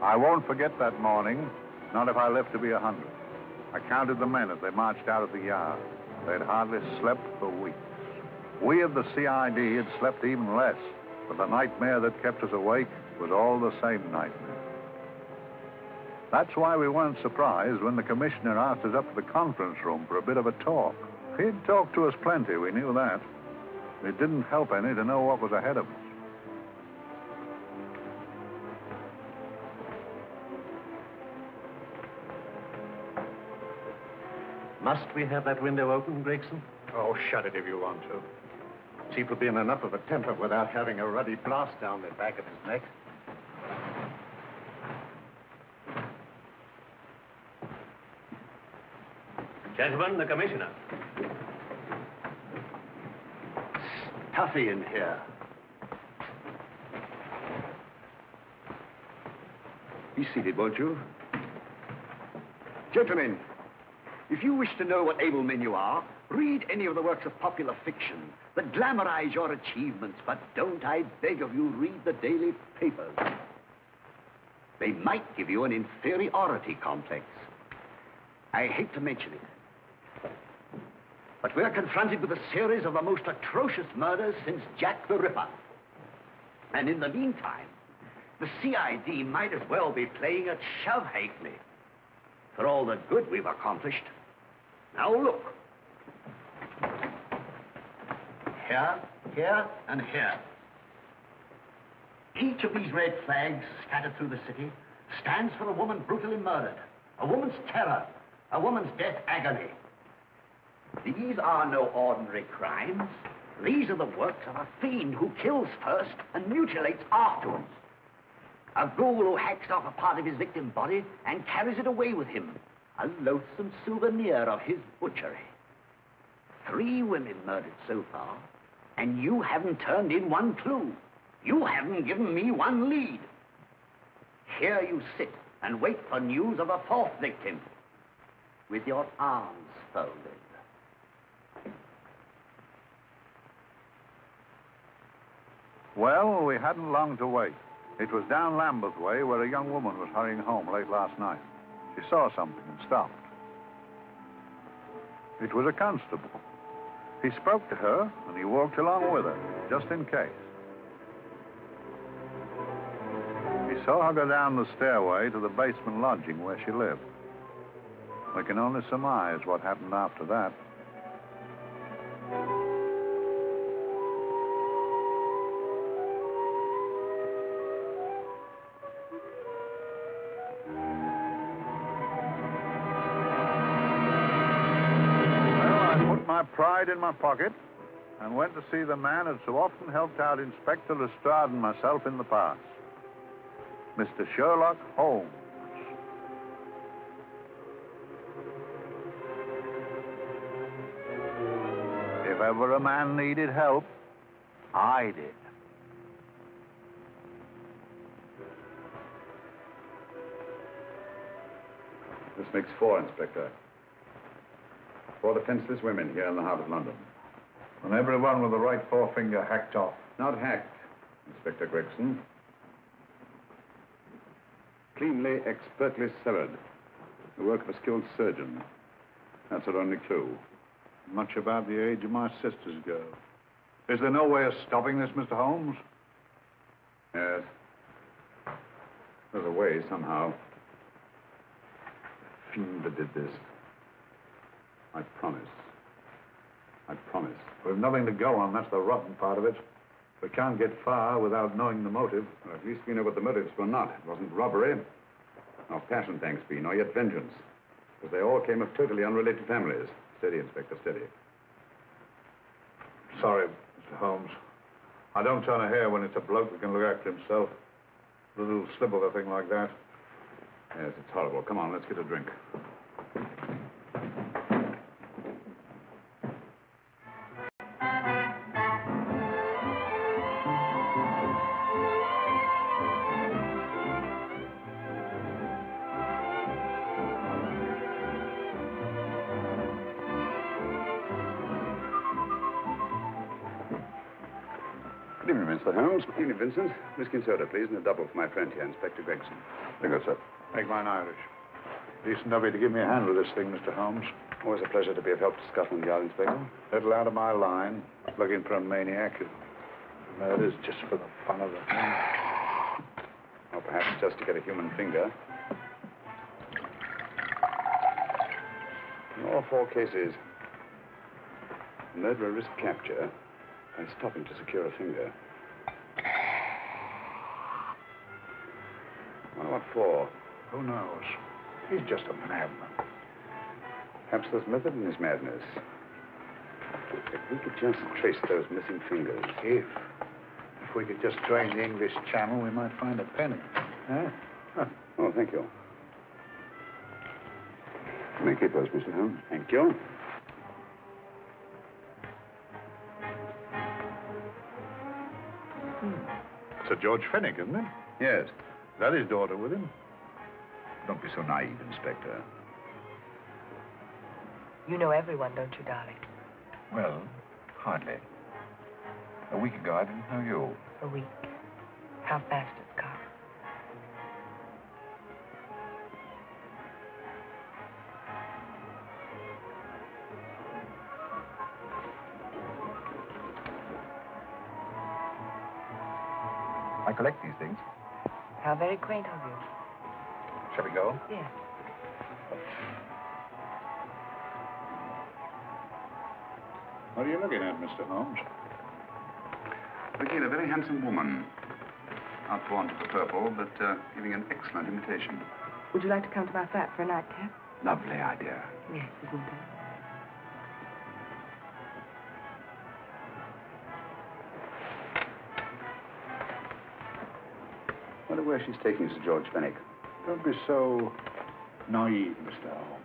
I won't forget that morning, not if I live to be 100. I counted the men as they marched out of the yard. They'd hardly slept for weeks. We of the CID had slept even less, but the nightmare that kept us awake was all the same nightmare. That's why we weren't surprised when the commissioner asked us up to the conference room for a bit of a talk. He'd talked to us plenty, we knew that. It didn't help any to know what was ahead of us. Must we have that window open, Gregson? Oh, shut it if you want to. Chief will be in enough of a temper without having a ruddy blast down the back of his neck. Gentlemen, the commissioner. Stuffy in here. Be seated, won't you? Gentlemen, if you wish to know what able men you are, read any of the works of popular fiction that glamorize your achievements, but don't, I beg of you, read the daily papers. They might give you an inferiority complex. I hate to mention it, but we're confronted with a series of the most atrocious murders since Jack the Ripper. And in the meantime, the CID might as well be playing at shove halfpenny for all the good we've accomplished. Now look. Here, here, and here. Each of these red flags scattered through the city stands for a woman brutally murdered, a woman's terror, a woman's death agony. These are no ordinary crimes. These are the works of a fiend who kills first and mutilates afterwards. A ghoul who hacks off a part of his victim's body and carries it away with him, a loathsome souvenir of his butchery. 3 women murdered so far, and you haven't turned in one clue. You haven't given me one lead. Here you sit and wait for news of a 4th victim, with your arms folded. Well, we hadn't long to wait. It was down Lambeth Way where a young woman was hurrying home late last night. She saw something and stopped. It was a constable. He spoke to her, and he walked along with her, just in case. He saw her go down the stairway to the basement lodging where she lived. We can only surmise what happened after that. My pride in my pocket and went to see the man who so often helped out Inspector Lestrade and myself in the past, Mr. Sherlock Holmes. If ever a man needed help, I did. This makes 4, Inspector. 4 defenseless women here in the heart of London. And everyone with the right forefinger hacked off. Not hacked, Inspector Gregson. Cleanly, expertly severed. The work of a skilled surgeon. That's our only clue. Much about the age of my sister's girl. Is there no way of stopping this, Mr. Holmes? Yes. There's a way, somehow. The fiend that did this. I promise. I promise. We've nothing to go on. That's the rotten part of it. We can't get far without knowing the motive. Well, at least we know what the motives were not. It wasn't robbery, nor passion, thanks be, nor yet vengeance. Because they all came of totally unrelated families. Steady, Inspector, steady. Sorry, Mr. Holmes. I don't turn a hair when it's a bloke that can look after himself. A little slip of a thing like that. Yes, it's horrible. Come on, let's get a drink. Good evening, Mr. Holmes. Good evening, Vincent. Whiskey and soda, please, and a double for my friend here, Inspector Gregson. Thank you, sir. Make mine Irish. Decent of you to give me a hand with this thing, Mr. Holmes. Always a pleasure to be of help to Scotland Yard, Inspector. Little out of my line, looking for a maniac who murders just for the fun of the thing. Or perhaps just to get a human finger. In all 4 cases, the murderer risked capture by stopping to secure a finger. Well, what for? Who knows? He's just a madman. Perhaps there's method in his madness. If we could just trace those missing fingers. If we could just drain the English Channel, we might find a penny. Huh? Oh, thank you. You may keep those, Mr. Holmes. Thank you. Sir George Fenwick, isn't it? Yes. Is that his daughter with him? Don't be so naive, Inspector. You know everyone, don't you, darling? Well, hardly. A week ago, I didn't know you. A week. How fast it's gone. I collect these things. How very quaint of you. Shall we go? Yes. What are you looking at, Mr. Holmes? Looking at a very handsome woman. Not born to the purple, but giving an excellent imitation. Would you like to come to my flat for a nightcap? Lovely idea. Yes, isn't it? Wonder where she's taking Sir George Fenwick. Don't be so naive, Mr. Holmes.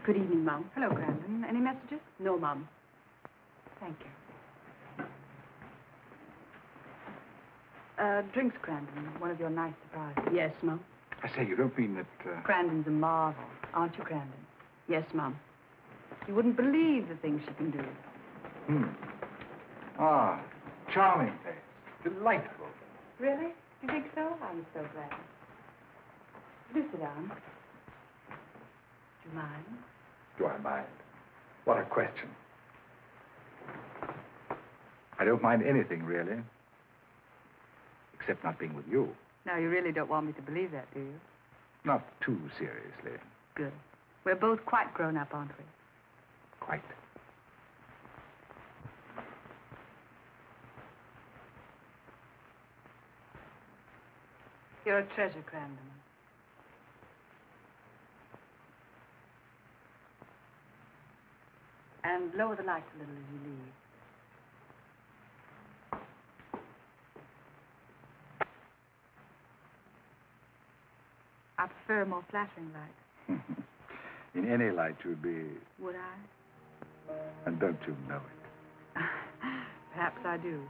Good evening, Mum. Hello, Grandin. Any messages? No, Mum. Thank you. Drinks, Grandin. One of your nice surprises. Yes, Mum. I say, you don't mean that... Grandin's a marvel, aren't you, Grandin? Yes, Mum. You wouldn't believe the things she can do. Ah, charming place. Delightful. Really? You think so? I'm so glad. Do sit down. Do you mind? Do I mind? What a question. I don't mind anything, really. Except not being with you. Now, you really don't want me to believe that, do you? Not too seriously. Good. We're both quite grown up, aren't we? Quite. You're a treasure, Grandin. And lower the lights a little as you leave. I prefer a more flattering light. In any light, you'd be... Would I? And don't you know it? Perhaps I do.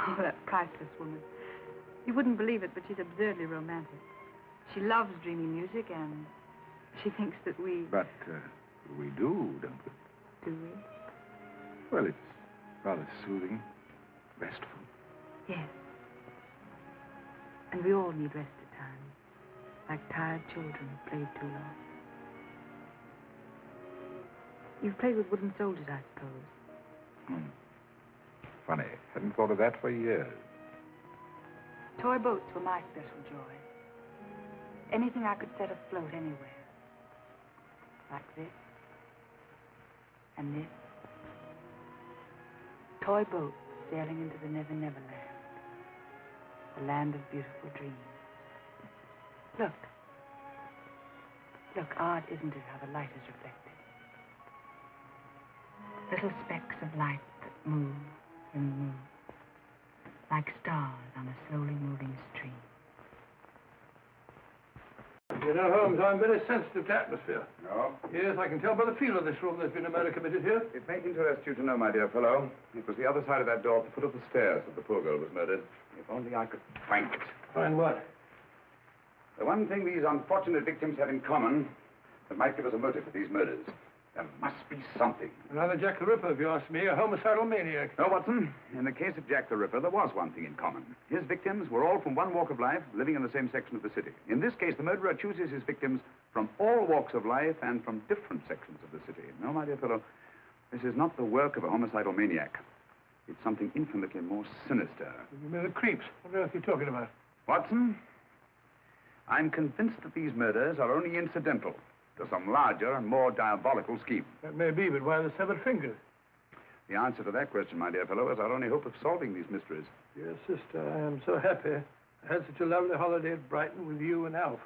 Oh, that priceless woman. You wouldn't believe it, but she's absurdly romantic. She loves dreamy music, and she thinks that we... But we do, don't we? Do we? Well, it's rather soothing, restful. Yes. And we all need rest at times, like tired children who played too long. You've played with wooden soldiers, I suppose. Funny. Hadn't thought of that for years. Toy boats were my special joy. Anything I could set afloat anywhere. Like this. And this. Toy boats sailing into the Never Never Land. The land of beautiful dreams. Look. Look, odd, isn't it, how the light is reflected? Little specks of light that move and move. Like stars on a slowly moving stream. You know, Holmes, I'm very sensitive to atmosphere. No? Yes, I can tell by the feel of this room there's been a murder committed here. It may interest you to know, my dear fellow, it was the other side of that door at the foot of the stairs that the poor girl was murdered. If only I could find it. Find what? The one thing these unfortunate victims have in common that might give us a motive for these murders. There must be something. Another Jack the Ripper, if you ask me, a homicidal maniac. No, Watson. In the case of Jack the Ripper, there was one thing in common. His victims were all from one walk of life, living in the same section of the city. In this case, the murderer chooses his victims from all walks of life and from different sections of the city. No, my dear fellow, this is not the work of a homicidal maniac. It's something infinitely more sinister. You mean the creeps? What on earth are you talking about? Watson, I'm convinced that these murders are only incidental to some larger and more diabolical scheme. That may be, but why the severed fingers? The answer to that question, my dear fellow, is our only hope of solving these mysteries. Dear sister, I am so happy. I had such a lovely holiday at Brighton with you and Alf.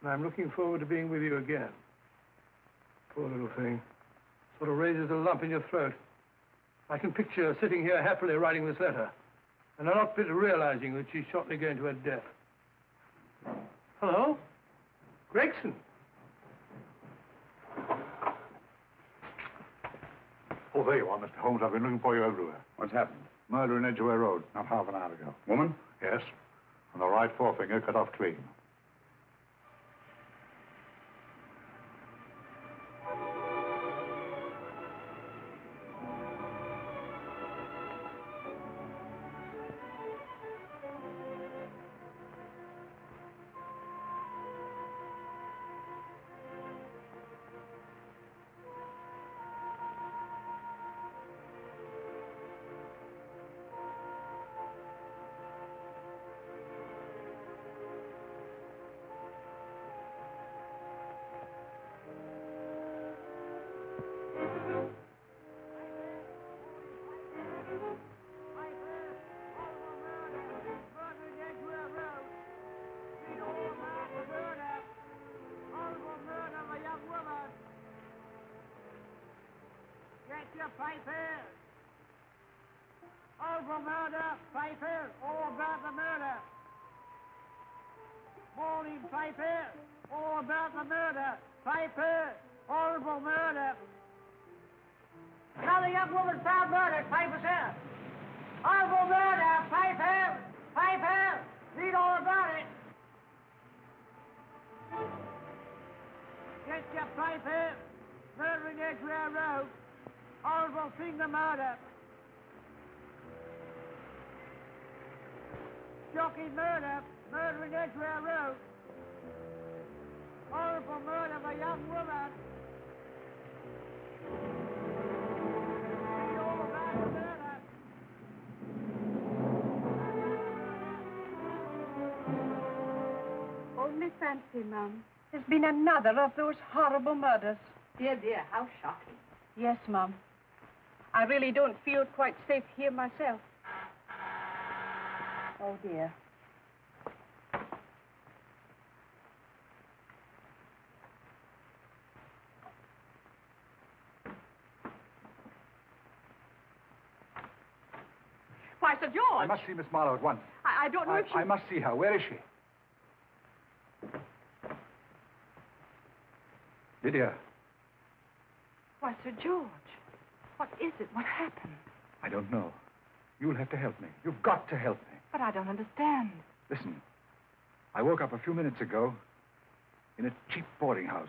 And I'm looking forward to being with you again. Poor little thing. Sort of raises a lump in your throat. I can picture her sitting here happily writing this letter. And not bit realizing that she's shortly going to her death. Hello? Gregson. Oh, there you are, Mr. Holmes. I've been looking for you everywhere. What's happened? Murder in Edgware Road, not half an hour ago. Woman? Yes. And the right forefinger cut off clean. Piper! Over murder, Piper! All about the murder! Morning, Piper! All about the murder! Piper! Horrible murder! Another young woman found murdered, Piper, sir! Horrible murder, Piper! Piper! Read all about it! Get your Piper! Murder in Edgware Road! Horrible thing, the murder. Shocking murder. Murder in Edgware Road. Horrible murder of a young woman. Read all about the murder. Only fancy, Mum. There's been another of those horrible murders. Dear, dear, how shocking. Yes, Mum. I really don't feel quite safe here myself. Oh, dear. Why, Sir George! I must see Miss Marlowe at once. I don't know if she... I must see her. Where is she? Lydia. Why, Sir George, what is it? What happened? I don't know. You'll have to help me. You've got to help me. But I don't understand. Listen. I woke up a few minutes ago in a cheap boarding house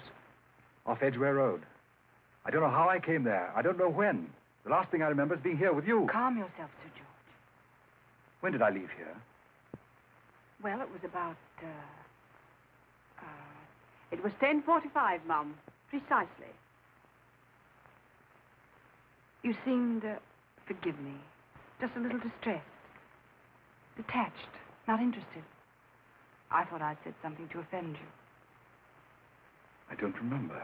off Edgware Road. I don't know how I came there. I don't know when. The last thing I remember is being here with you. Calm yourself, Sir George. When did I leave here? Well, it was about, it was 10:45, Mum. Precisely. You seemed, forgive me, just a little distressed. Detached, not interested. I thought I'd said something to offend you. I don't remember.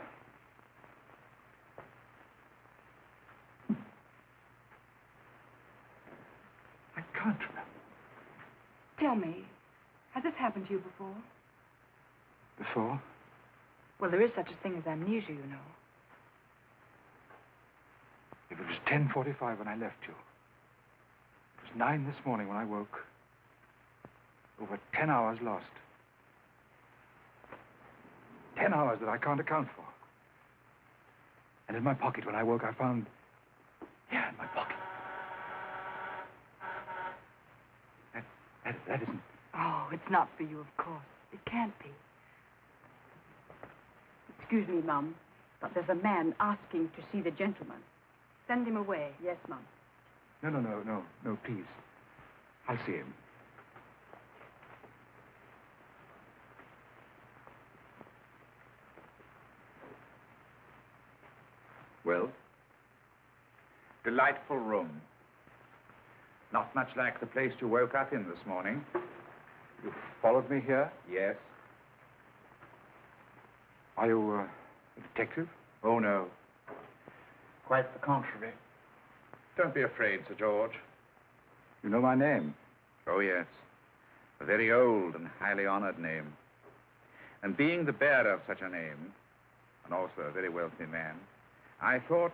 I can't remember. Tell me, has this happened to you before? Before? Well, there is such a thing as amnesia, you know. If it was 10:45 when I left you, it was 9 this morning when I woke. Over 10 hours lost. 10 hours that I can't account for. And in my pocket when I woke, I found... Yeah, in my pocket. That isn't... Oh, it's not for you, of course. It can't be. Excuse me, Mum, but there's a man asking to see the gentleman. Send him away. Yes, Mum. No, please. I'll see him. Well? Delightful room. Not much like the place you woke up in this morning. You followed me here? Yes. Are you a detective? Oh, no. Quite the contrary. Don't be afraid, Sir George. You know my name? Oh, yes. A very old and highly honored name. And being the bearer of such a name, and also a very wealthy man, I thought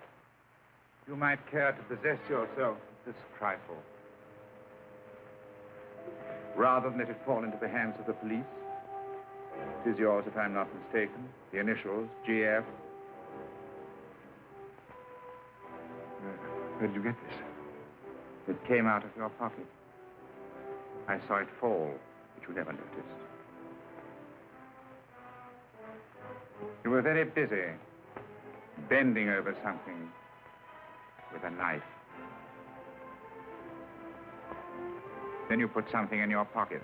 you might care to possess yourself of this trifle. Rather than let it fall into the hands of the police. It is yours, if I'm not mistaken. The initials, GF. Where did you get this? It came out of your pocket. I saw it fall, but you never noticed. You were very busy, bending over something with a knife. Then you put something in your pocket.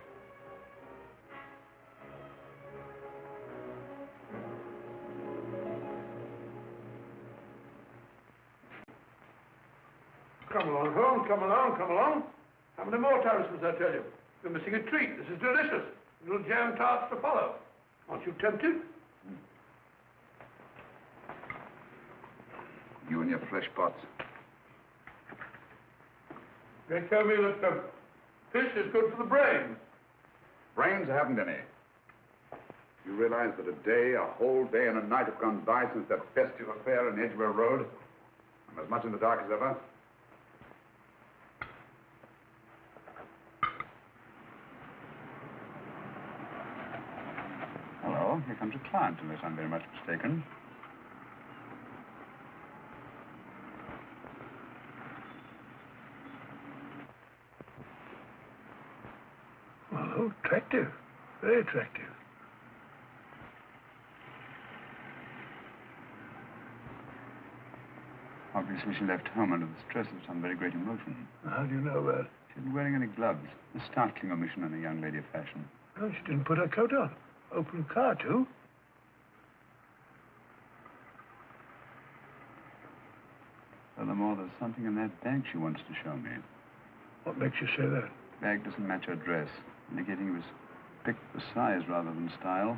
Come along, Holmes, come along, come along. How many more times must I tell you? You're missing a treat. This is delicious. Little jam tarts to follow. Aren't you tempted? You and your fresh pots. They tell me that fish is good for the brain. Brains haven't any. You realize that a day, a whole day and a night have gone by since that festive affair in Edgware Road? I'm as much in the dark as ever. Hello, here comes a client, unless I'm very much mistaken. Oh, attractive. Very attractive. Obviously, she left home under the stress of some very great emotion. How do you know that? She isn't wearing any gloves. A startling omission in a young lady of fashion. Oh, she didn't put her coat on. Open car, too. Furthermore, there's something in that bag she wants to show me. What makes you say that? The bag doesn't match her dress, indicating it was picked for size rather than style,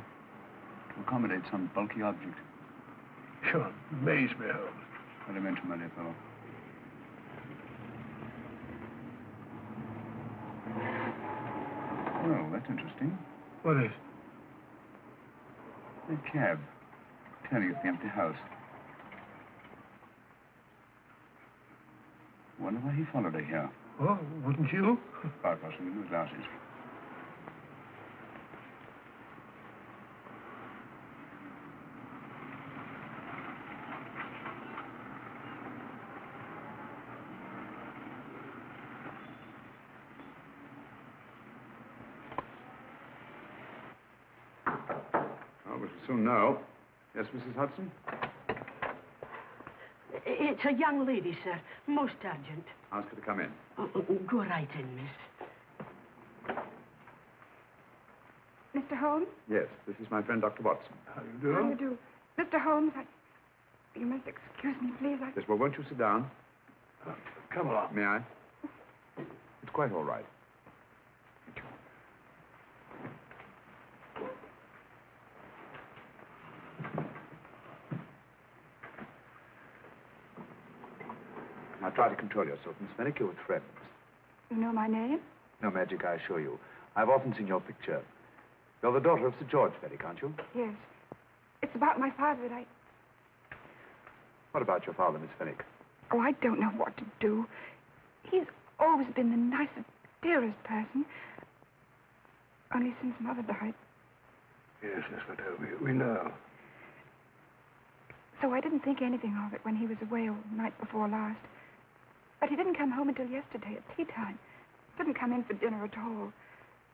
to accommodate some bulky object. You amaze me, Holmes. What do you mention, my dear fellow? Well, that's interesting. What is? The cab, turning at the empty house. Wonder why he followed her here. Oh, wouldn't you? About washing in his glasses. Oh, we shall soon know. Yes, Mrs. Hudson? It's a young lady, sir. Most urgent. Ask her to come in. Go right in, miss. Mr. Holmes? Yes, this is my friend, Dr. Watson. How do you do? How do you do? Mr. Holmes, you must excuse me, please. Yes, well, won't you sit down? Come along. May I? It's quite all right. Now try to control yourself, Miss Fenwick. You're with friends. You know my name? No magic, I assure you. I've often seen your picture. You're the daughter of Sir George Fenwick, aren't you? Yes. It's about my father that I... What about your father, Miss Fenwick? Oh, I don't know what to do. He's always been the nicest, dearest person. Only since Mother died. Yes, Miss Madeleine, we know. So I didn't think anything of it when he was away all night before last. But he didn't come home until yesterday at tea time. Didn't come in for dinner at all.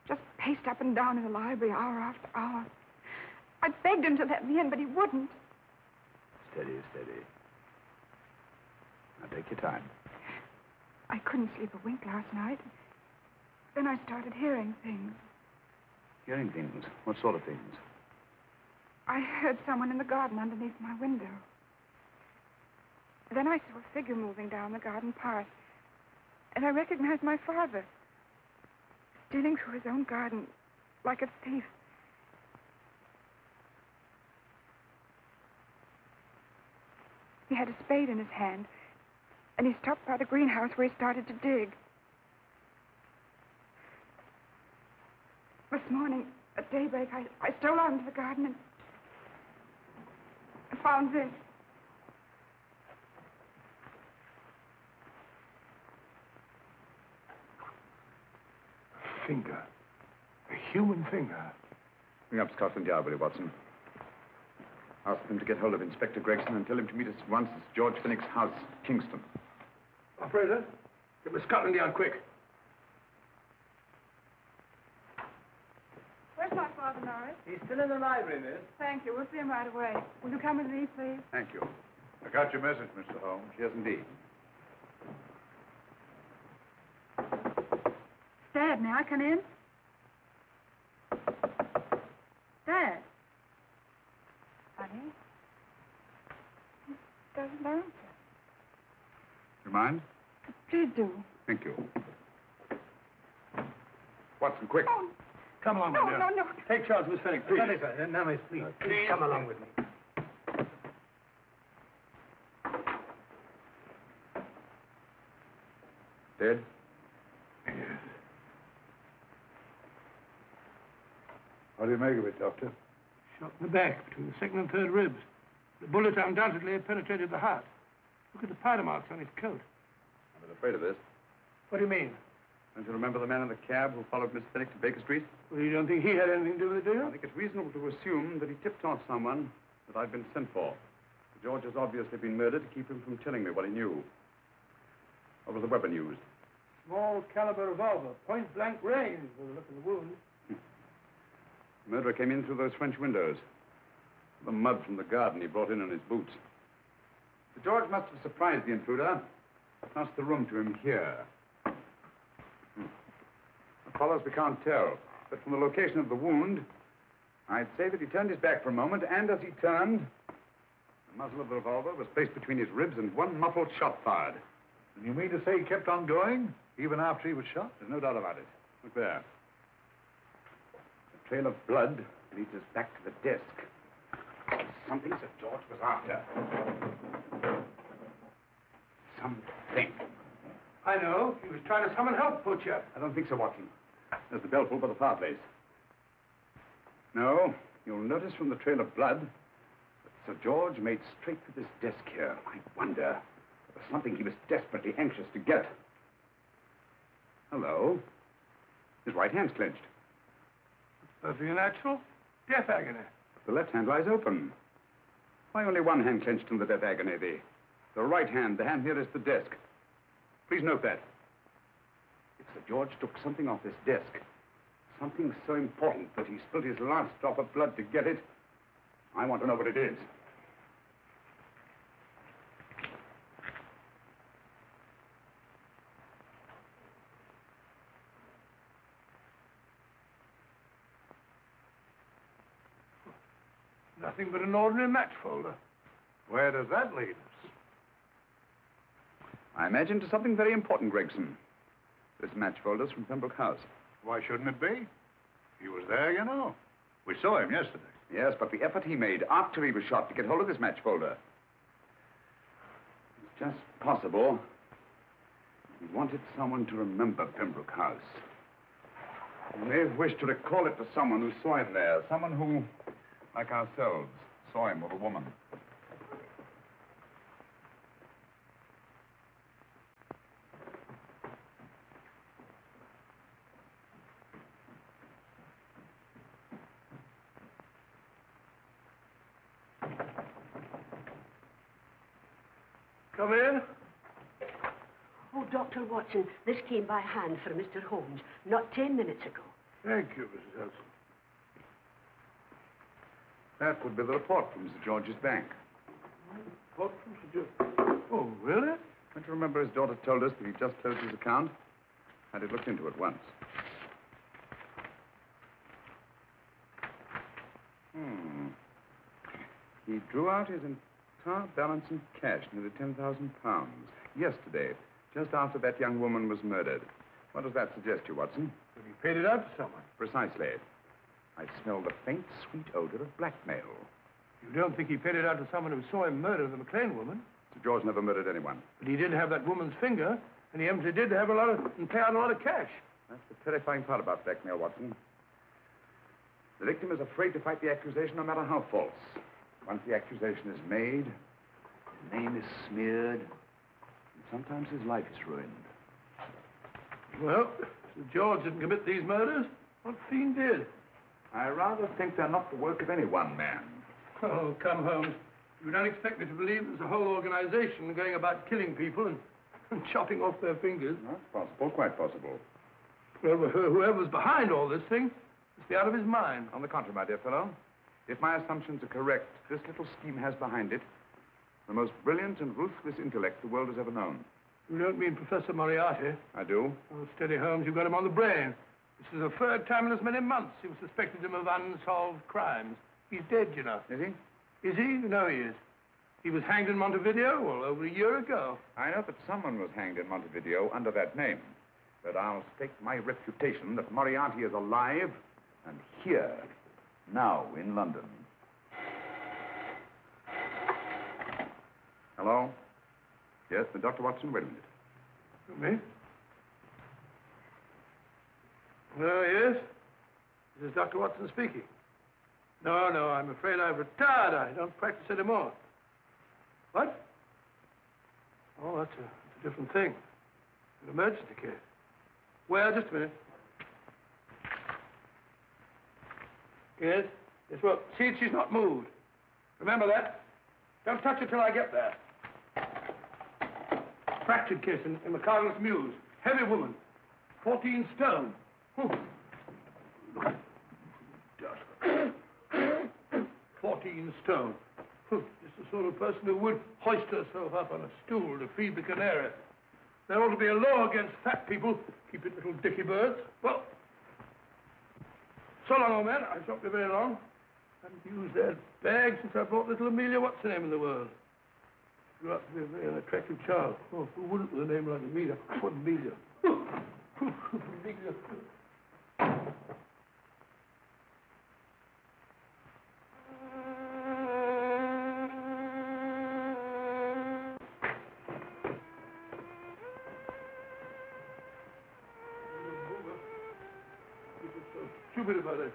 Just paced up and down in the library hour after hour. I begged him to let me in, but he wouldn't. Steady, steady. Now take your time. I couldn't sleep a wink last night. Then I started hearing things. Hearing things? What sort of things? I heard someone in the garden underneath my window. Then I saw a figure moving down the garden path. And I recognized my father. Stealing through his own garden like a thief. He had a spade in his hand. And he stopped by the greenhouse where he started to dig. This morning, at daybreak, I stole out into the garden and found this. A finger. A human finger. Bring up Scotland Yard, will you, Watson? Ask them to get hold of Inspector Gregson and tell him to meet us at once at George Fenwick's house, Kingston. Operator, get me Scotland Yard quick. Where's my father, Norris? He's still in the library, miss. Thank you. We'll see him right away. Will you come with me, please? Thank you. I got your message, Mr. Holmes. Yes, indeed. Dad, may I come in? Dad. Honey? He doesn't answer. You mind? Please do. Thank you. Watson, quick. Oh, Come along, no, my dear. no, no. Take charge, Miss Fenwick, please. Now, miss, please. Please come along with me. Dead? Yes. What do you make of it, Doctor? Shot in the back, between the second and third ribs. The bullet undoubtedly had penetrated the heart. Look at the powder marks on his coat. I'm afraid of this. What do you mean? Don't you remember the man in the cab who followed Miss Fenwick to Baker Street? Well, you don't think he had anything to do with it, do I you? think it's reasonable to assume that he tipped off someone that I've been sent for. George has obviously been murdered to keep him from telling me what he knew. What was the weapon used? Small caliber revolver, point blank range, by the look of the wound. The murderer came in through those French windows. The mud from the garden he brought in his boots. Sir George must have surprised the intruder. Across the room to him here. The follows we can't tell, but from the location of the wound, I'd say that he turned his back for a moment, and as he turned, the muzzle of the revolver was placed between his ribs and one muffled shot fired. And you mean to say he kept on going, even after he was shot? There's no doubt about it. Look there. The trail of blood leads us back to the desk. Something Sir George was after. Something. I know. He was trying to summon help, poor chap. I don't think so, Watson. There's the bell pull by the fireplace. No, you'll notice from the trail of blood that Sir George made straight for this desk here. I wonder if there was something he was desperately anxious to get. Hello. His right hand's clenched. Perfectly natural. Death agony. The left hand lies open. Why only one hand clenched in the death agony? The right hand, the hand nearest the desk. Please note that. If Sir George took something off this desk, something so important that he spilled his last drop of blood to get it, I want to know what it is. Nothing but an ordinary match folder. Where does that lead us? I imagine to something very important, Gregson. This match folder's from Pembroke House. Why shouldn't it be? He was there, you know. We saw him yesterday. Yes, but the effort he made after he was shot to get hold of this match folder. It's just possible he wanted someone to remember Pembroke House. He may have wished to recall it to someone who saw him there. Someone who, like ourselves, saw him with a woman. Come in. Oh, Dr. Watson, this came by hand for Mr. Holmes not 10 minutes ago. Thank you, Mrs. Elson. That would be the report from Mr. George's bank. What from Sir George? Oh, really? Don't you remember his daughter told us that he just closed his account? Had it looked into at once. He drew out his entire balance in cash, nearly £10,000, yesterday, just after that young woman was murdered. What does that suggest to you, Watson? But he paid it out to someone. Precisely. I smell the faint, sweet odor of blackmail. You don't think he paid it out to someone who saw him murder the McLean woman? Sir George never murdered anyone. But he did have that woman's finger, and he empty did have and pay out a lot of cash. That's the terrifying part about blackmail, Watson. The victim is afraid to fight the accusation, no matter how false. Once the accusation is made, his name is smeared, and sometimes his life is ruined. Well, Sir George didn't commit these murders. What fiend did? I rather think they're not the work of any one man. Oh, come, Holmes. You don't expect me to believe there's a whole organization going about killing people and chopping off their fingers. That's possible, quite possible. Well, whoever's behind all this thing must be out of his mind. On the contrary, my dear fellow, if my assumptions are correct, this little scheme has behind it the most brilliant and ruthless intellect the world has ever known. You don't mean Professor Moriarty? I do. Oh, steady, Holmes. You've got him on the brain. This is the third time in as many months you've suspected him of unsolved crimes. He's dead, you know. Is he? Is he? You know he is. He was hanged in Montevideo, well, over a year ago. I know that someone was hanged in Montevideo under that name. But I'll stake my reputation that Moriarty is alive and here, now, in London. Hello? Yes, Dr. Watson, wait a minute. Me? Oh, yes? This is Dr. Watson speaking. No, I'm afraid I've retired. I don't practice anymore. What? Oh, that's a different thing. An emergency case. Well, just a minute. Yes? Yes, well, see that she's not moved. Remember that? Don't touch her till I get there. Fractured case in McCardle's Mews. Heavy woman. 14 stone. 14 stone. Just the sort of person who would hoist herself up on a stool to feed the canary. There ought to be a law against fat people. Keep it little dicky birds. Well, so long, old man. I shan't be very long. I haven't used that bag since I brought little Amelia, what's her name in the world? Grew up to be a very attractive child. Oh, who wouldn't with a name like Amelia? What Amelia? Amelia. Stupid about it.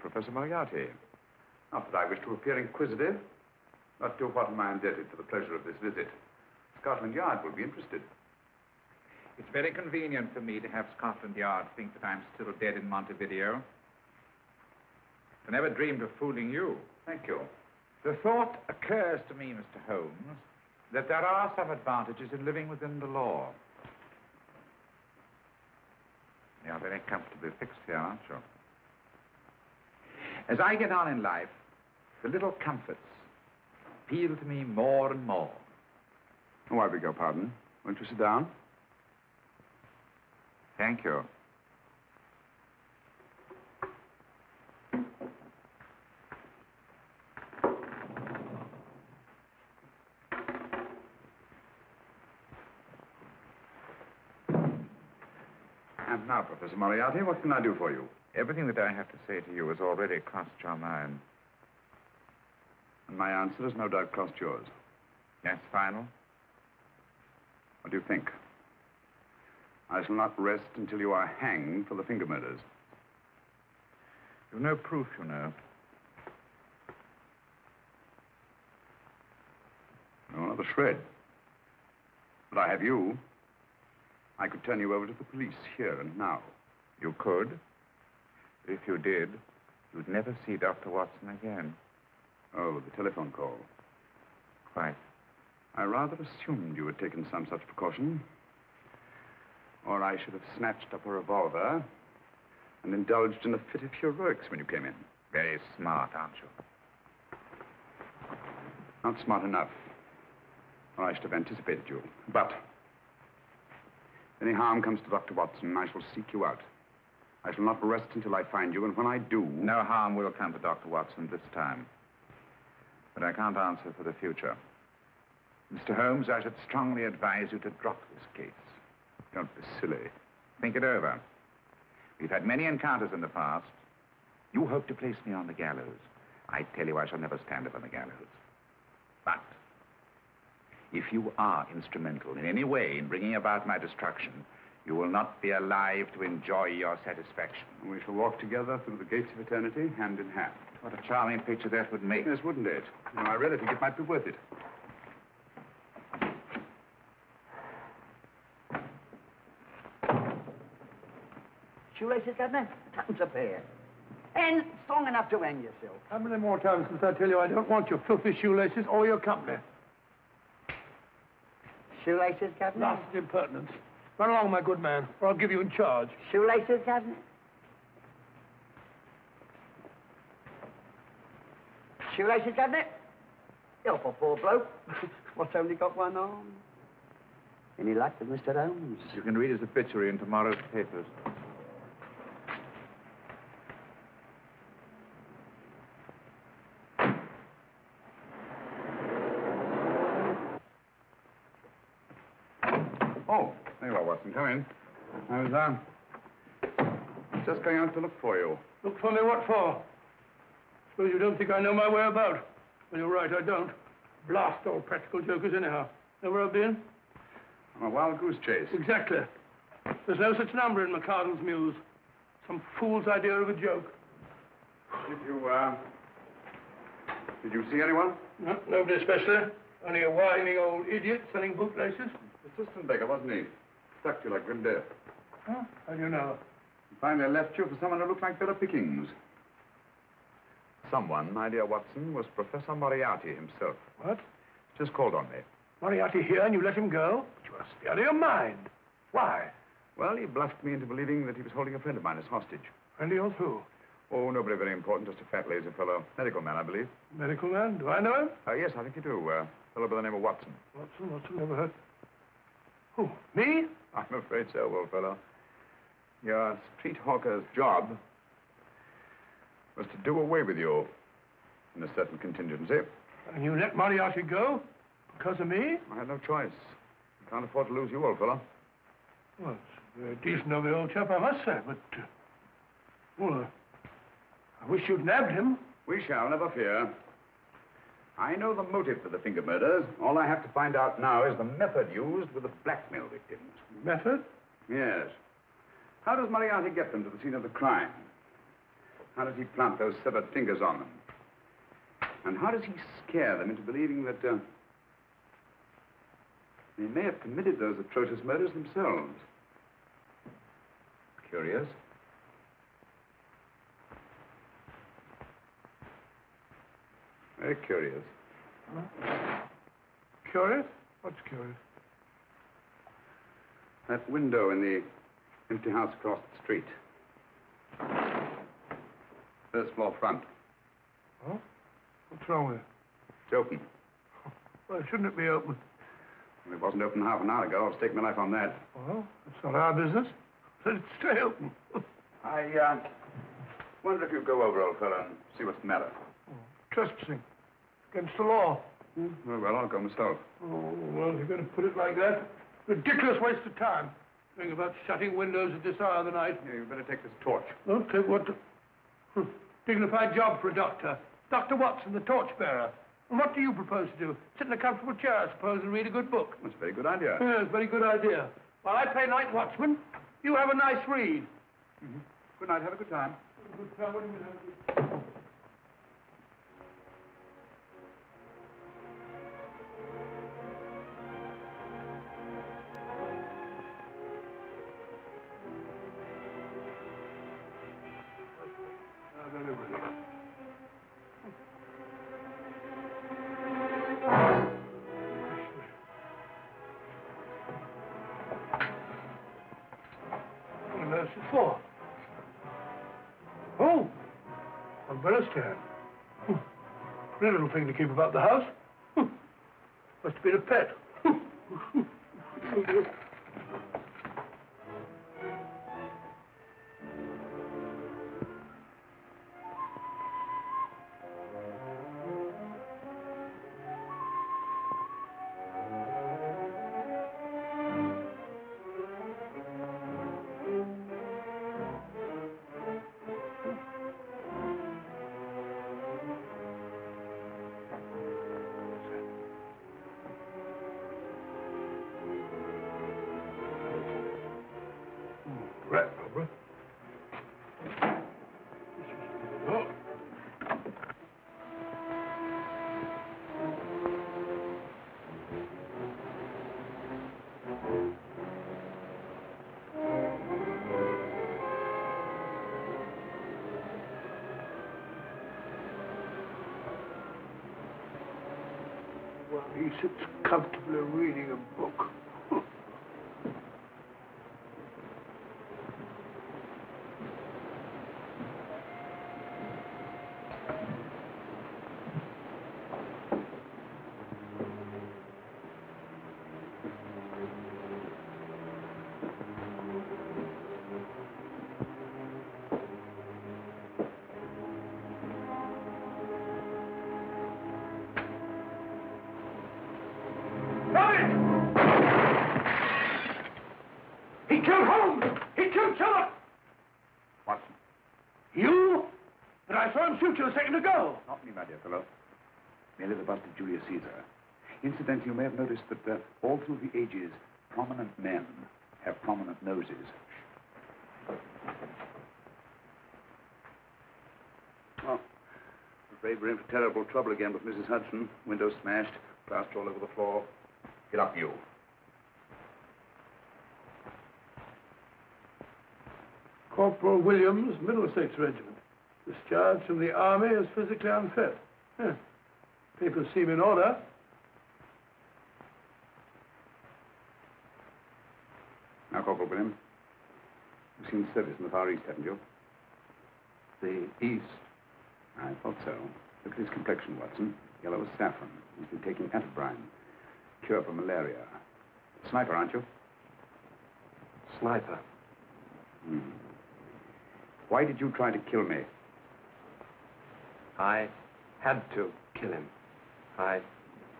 Professor Moriarty. Not that I wish to appear inquisitive, but to what am I indebted for the pleasure of this visit? Scotland Yard will be interested. It's very convenient for me to have Scotland Yard think that I'm still dead in Montevideo. I never dreamed of fooling you. Thank you. The thought occurs to me, Mr. Holmes, that there are some advantages in living within the law. You're very comfortably fixed here, aren't you? As I get on in life, the little comforts appeal to me more and more. Oh, I beg your pardon. Won't you sit down? Thank you. And now, Professor Moriarty, what can I do for you? Everything that I have to say to you has already crossed your mind. And my answer has no doubt crossed yours. Yes, final? What do you think? I shall not rest until you are hanged for the finger murders. You've no proof, you know. No, not a shred. But I have you. I could turn you over to the police here and now. You could. But if you did, you'd never see Dr. Watson again. Oh, the telephone call. Quite. I rather assumed you had taken some such precaution. Or I should have snatched up a revolver and indulged in a fit of heroics when you came in. Very smart, aren't you? Not smart enough. Or I should have anticipated you. But if any harm comes to Dr. Watson, I shall seek you out. I shall not rest until I find you, and when I do... No harm will come to Dr. Watson this time. But I can't answer for the future. Mr. Holmes, I should strongly advise you to drop this case. Don't be silly. Think it over. We've had many encounters in the past. You hope to place me on the gallows. I tell you, I shall never stand upon the gallows. But if you are instrumental in any way in bringing about my destruction, you will not be alive to enjoy your satisfaction. We shall walk together through the gates of eternity, hand in hand. What a charming picture that would make. Yes, wouldn't it? You know, I really think it might be worth it. Shoelaces, Governor? Tuppence a pair. And strong enough to hang yourself. How many more times must I tell you I don't want your filthy shoelaces or your company? Shoelaces, Governor? Last impertinence. Run along, my good man, or I'll give you in charge. Shoelaces, Governor? Shoelaces, Governor? Help a poor bloke. What's only got one arm? Any luck with Mr. Holmes? You can read his obituary in tomorrow's papers. Oh, there you are, Watson. Come in. I was, just going out to look for you. Look for me, what for? Suppose you don't think I know my way about. Well, you're right, I don't. Blast all practical jokers anyhow. Know where I've been? On a wild goose chase. Exactly. There's no such number in McCardle's Muse. Some fool's idea of a joke. Did you see anyone? No, nobody especially. Only a whining old idiot selling bootlaces. Assistant beggar, wasn't he? Stuck to you like grim death. Huh? How do you know? Finally left you for someone who looked like better pickings. Someone, my dear Watson, was Professor Moriarty himself. What? Just called on me. Moriarty here and you let him go? But you must be out of your mind. Why? Well, he bluffed me into believing that he was holding a friend of mine as hostage. Friend of yours who? Oh, nobody very important, just a fat, lazy fellow. Medical man, I believe. Medical man? Do I know him? Yes, I think you do. Fellow by the name of Watson. Watson, never heard. Who, me? I'm afraid so, old fellow. Your street hawker's job was to do away with you in a certain contingency. And you let Moriarty go? Because of me? I had no choice. I can't afford to lose you, old fellow. Well, it's very decent of the old chap, I must say, but... well, I wish you'd nabbed him. We shall, never fear. I know the motive for the finger murders. All I have to find out now is the method used with the blackmail victims. Method? Yes. How does Moriarty get them to the scene of the crime? How does he plant those severed fingers on them? And how does he scare them into believing that they may have committed those atrocious murders themselves? Curious. Very curious. Huh? Curious? What's curious? That window in the empty house across the street. First floor front. Oh? What's wrong with it? It's open. Well, shouldn't it be open? Well, it wasn't open half an hour ago. I'll stake my life on that. Well, that's not our business. Let it stay open. I wonder if you'd go over, old fellow, and see what's the matter. Oh, trespassing. Against the law. Oh, well, I'll go myself. Oh, well, if you're going to put it like that, ridiculous waste of time. Think about shutting windows at this hour of the night. Yeah, you'd better take this torch. Well, take what? Dignified job for a doctor. Dr. Watson, the torchbearer. And what do you propose to do? Sit in a comfortable chair, I suppose, and read a good book. That's a very good idea. Yes, very good idea. While I play night watchman, you have a nice read. Mm-hmm. Good night. Have a good time. Good time. What do you mean, have a good time? For? Oh, umbrella stand. Pretty little thing to keep about the house. Must have been a pet. Rat rubber. Oh. Well, he sits comfortably reading a book. He killed Holmes! He killed Sherlock! Watson. You? But I saw him shoot you a second ago. Not me, my dear fellow. Merely the bust of Julius Caesar. Incidentally, you may have noticed that all through the ages, prominent men have prominent noses. Oh, I'm afraid we're in for terrible trouble again with Mrs. Hudson. Windows smashed, plaster all over the floor. Get up, you. Corporal Williams, Middlesex Regiment. Discharged from the army as physically unfit. Yeah. Papers seem in order. Now, Corporal Williams, you've seen service in the Far East, haven't you? The East? I thought so. Look at his complexion, Watson. Yellow as saffron. He's been taking atabrine. Cure for malaria. Sniper, aren't you? Sniper. Hmm. Why did you try to kill me? I had to kill him. I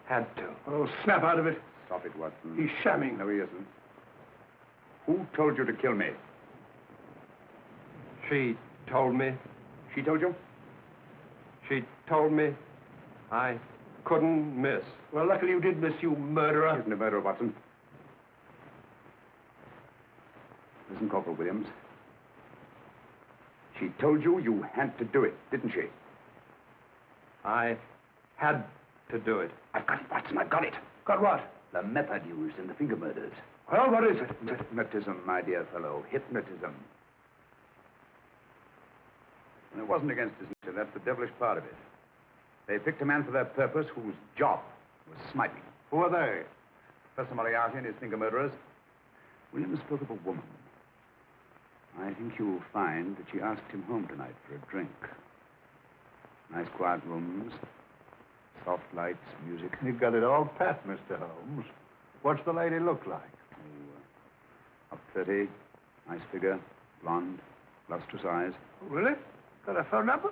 had to. Oh, snap out of it. Stop it, Watson. He's shamming. No, he isn't. Who told you to kill me? She told me. She told you? She told me I couldn't miss. Well, luckily you did miss, you murderer. He isn't a murderer, Watson. Listen, Corporal Williams. She told you you had to do it, didn't she? I had to do it. I've got it, Watson, I've got it. Got what? The method used in the finger murders. Well, what is it? Hypnotism, my dear fellow, hypnotism. And it wasn't against his nature, that's the devilish part of it. They picked a man for their purpose whose job was sniping. Who are they? Professor Moriarty and his finger murderers. Williams spoke of a woman. I think you'll find that she asked him home tonight for a drink. Nice quiet rooms, soft lights, music. You got it all pat, Mr. Holmes. What's the lady look like? Up 30, nice figure, blonde, lustrous eyes. Oh, really? Got a phone number?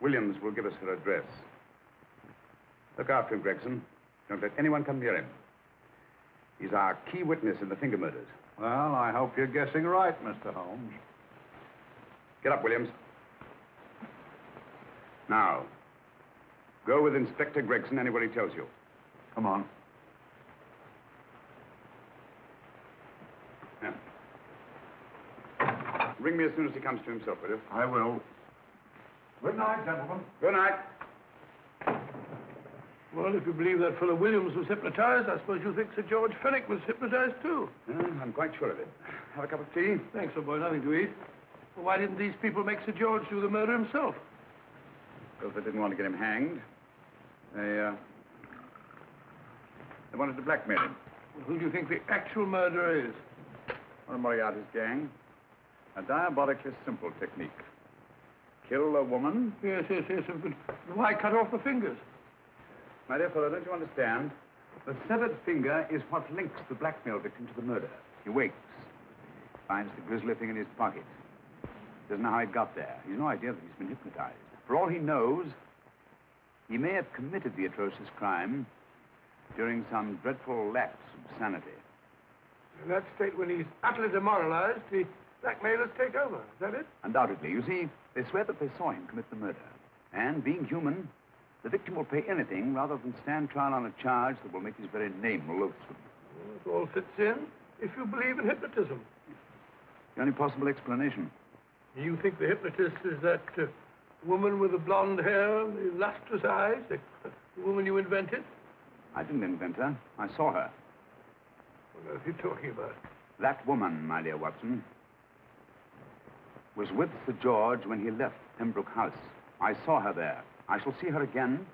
Williams will give us her address. Look after him, Gregson. Don't let anyone come near him. He's our key witness in the finger murders. Well, I hope you're guessing right, Mr. Holmes. Get up, Williams. Now, go with Inspector Gregson anywhere he tells you. Come on. Yeah. Ring me as soon as he comes to himself, will you? I will. Good night, gentlemen. Good night. Well, if you believe that fellow Williams was hypnotized, I suppose you think Sir George Fenwick was hypnotized, too. I'm quite sure of it. Have a cup of tea? Thanks, old boy. Nothing to eat. Well, why didn't these people make Sir George do the murder himself? Because they didn't want to get him hanged. They wanted to blackmail him. Well, who do you think the actual murderer is? One of Moriarty's gang. A diabolically simple technique. Kill a woman. Yes. But why cut off the fingers? My dear fellow, don't you understand? The severed finger is what links the blackmail victim to the murder. He wakes, finds the grisly thing in his pocket. Doesn't know how it got there. He's no idea that he's been hypnotized. For all he knows, he may have committed the atrocious crime during some dreadful lapse of sanity. In that state, when he's utterly demoralized, the blackmailers take over. Is that it? Undoubtedly. You see, they swear that they saw him commit the murder. And being human, the victim will pay anything rather than stand trial on a charge that will make his very name loathsome. Well, it all fits in if you believe in hypnotism. The only possible explanation. You think the hypnotist is that woman with the blonde hair and the lustrous eyes, the woman you invented? I didn't invent her. I saw her. What are you talking about? That woman, my dear Watson, was with Sir George when he left Pembroke House. I saw her there. I shall see her again,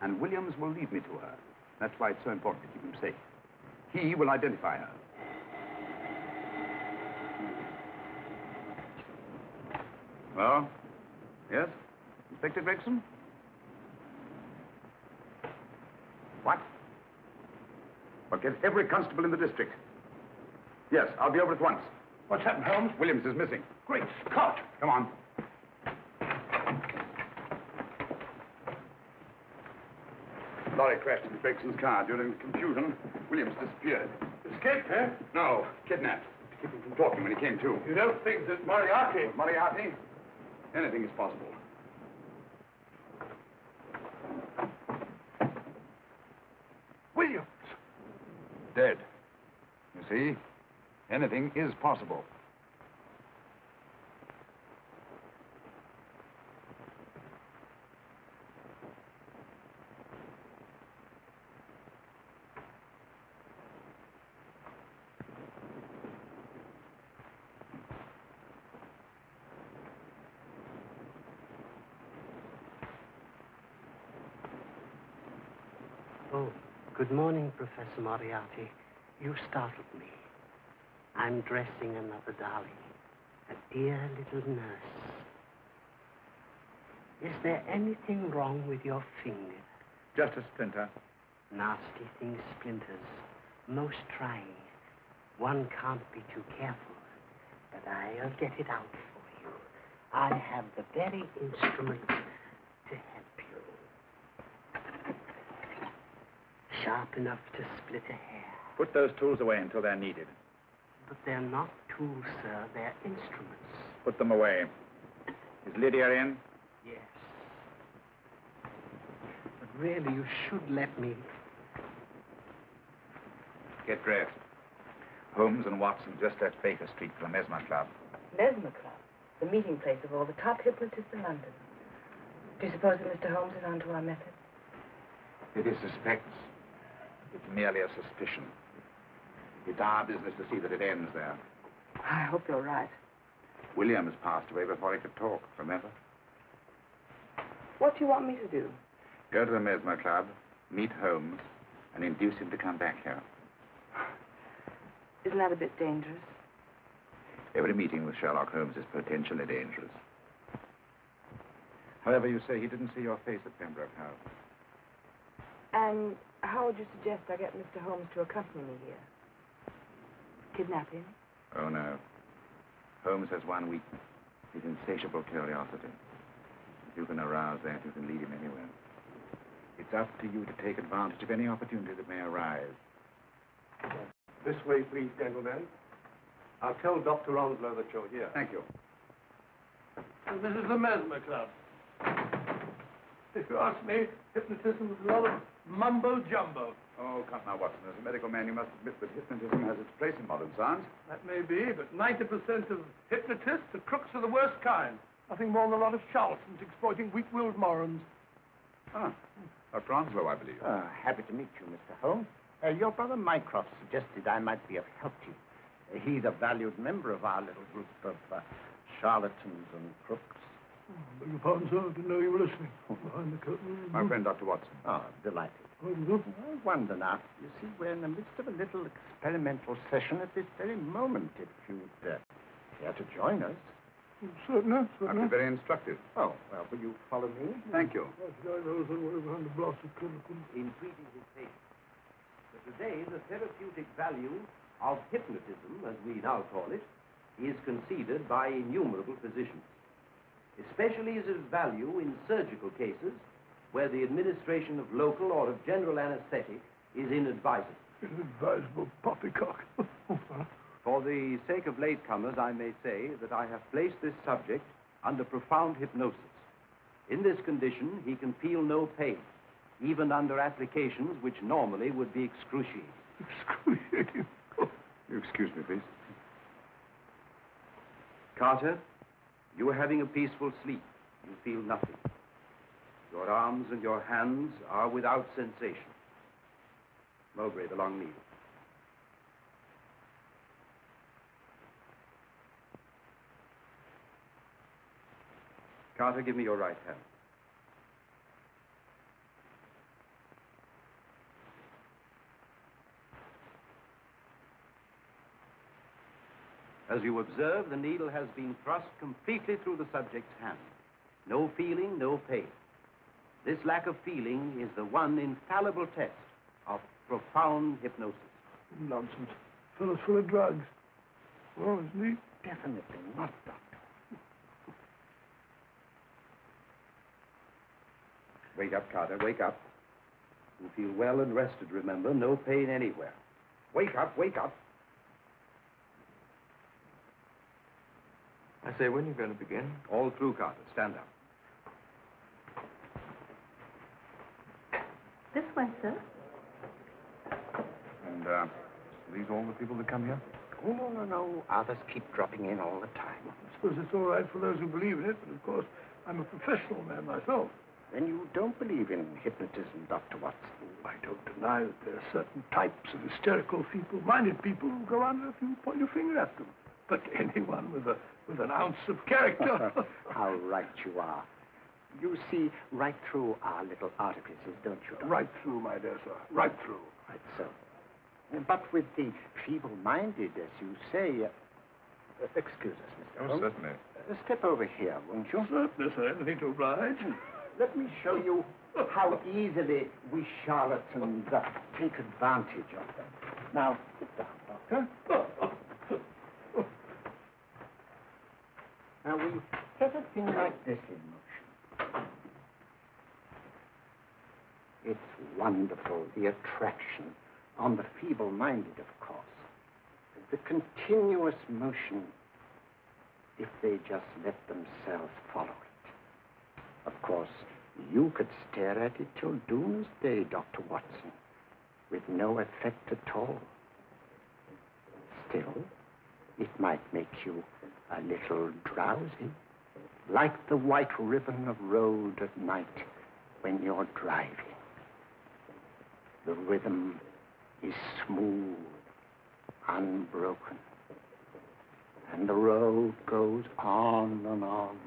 and Williams will lead me to her. That's why it's so important to keep him safe. He will identify her. Well? Yes? Inspector Gregson? What? Well, get every constable in the district. Yes, I'll be over at once. What's happened, Holmes? Williams is missing. Great Scott! Come on. Lorry crashed into Gregson's car. During the confusion, Williams disappeared. Escaped, eh? No, kidnapped. To keep him from talking when he came to. You don't think that Moriarty... Moriarty? Anything is possible. Williams! Dead. You see? Anything is possible. Oh, good morning, Professor Moriarty. You startled me. I'm dressing another darling, a dear little nurse. Is there anything wrong with your finger? Just a splinter. Nasty thing, splinters. Most trying. One can't be too careful, but I'll get it out for you. I have the very instrument to help you. Sharp enough to split a hair. Put those tools away until they're needed. But they're not tools, sir. They're instruments. Put them away. Is Lydia in? Yes. But really, you should let me. Get dressed. Holmes and Watson just left Baker Street for the Mesmer Club. Mesmer Club, the meeting place of all the top hypnotists in London. Do you suppose that Mr. Holmes is onto our method? If he suspects, it's merely a suspicion. It's our business to see that it ends there. I hope you're right. Williams passed away before he could talk, remember? What do you want me to do? Go to the Mesmer Club, meet Holmes, and induce him to come back here. Isn't that a bit dangerous? Every meeting with Sherlock Holmes is potentially dangerous. However, you say he didn't see your face at Pembroke House. And how would you suggest I get Mr. Holmes to accompany me here? Kidnap him? Oh, no. Holmes has one weakness, his insatiable curiosity. If you can arouse that, you can lead him anywhere. It's up to you to take advantage of any opportunity that may arise. This way, please, gentlemen. I'll tell Dr. Onslow that you're here. Thank you. And this is the Mesmer Club. If you ask me, hypnotism is a lot of mumbo-jumbo. Oh, come now, Watson. As a medical man, you must admit that hypnotism has its place in modern science. That may be, but 90% of hypnotists are crooks of the worst kind. Nothing more than a lot of charlatans exploiting weak-willed morons. Ah, Dr. Onslow, I believe. Happy to meet you, Mr. Holmes. Your brother Mycroft suggested I might be of help to you. He's a valued member of our little group of charlatans and crooks. Beg your pardon, sir. I didn't know you were listening. Behind the curtain. My friend, Dr. Watson. Oh, delighted. I wonder now. You see, we're in the midst of a little experimental session at this very moment. If you'd care to join us. Certainly, That'd be very instructive. Oh, well, will you follow me? Thank you. In treating his patients. But today, the therapeutic value of hypnotism, as we now call it, is conceded by innumerable physicians. Especially is its value in surgical cases where the administration of local or of general anesthetic is inadvisable. Inadvisable poppycock. For the sake of latecomers, I may say that I have placed this subject under profound hypnosis. In this condition, he can feel no pain, even under applications which normally would be excruciating. Excruciating? You excuse me, please. Carter, you are having a peaceful sleep. You feel nothing. Your arms and your hands are without sensation. Mowbray, the long needle. Carter, give me your right hand. As you observe, the needle has been thrust completely through the subject's hand. No feeling, no pain. This lack of feeling is the one infallible test of profound hypnosis. Nonsense. Fellow's full of drugs. Well, isn't he? Definitely not, Doctor. Wake up, Carter, wake up. You feel well and rested, remember. No pain anywhere. Wake up, wake up. I say, when are you going to begin? All through, Carter. Stand up. This way, sir. And, are these all the people that come here? Oh, no. Others keep dropping in all the time. I suppose it's all right for those who believe in it, but of course, I'm a professional man myself. Then you don't believe in hypnotism, Dr. Watson? I don't deny that there are certain types of hysterical, feeble-minded people who go under if you point your finger at them. But anyone with an ounce of character... How right you are. You see right through our little artifices, don't you, Doctor? Right through, my dear sir. Right through. Right so. But with the feeble-minded, as you say... excuse us, Mr. Holmes. Certainly. Step over here, won't you? Certainly, sir. Anything to oblige. Let me show you how easily we charlatans take advantage of them. Now, sit down, Doctor. Now, we set a thing like this in motion. It's wonderful, the attraction on the feeble-minded, of course. The continuous motion, if they just let themselves follow it. Of course, you could stare at it till doomsday, Dr. Watson, with no effect at all. still, it might make you a little drowsy, like the white ribbon of road at night when you're driving. The rhythm is smooth, unbroken, and the road goes on and on,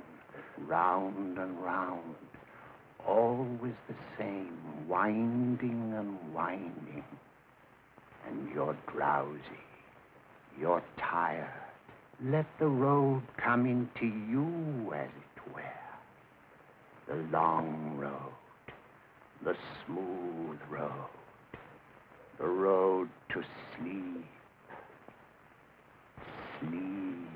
round and round, always the same, winding and winding. And you're drowsy, you're tired. Let the road come into you, as it were. The long road, the smooth road, the road to sleep. Sleep.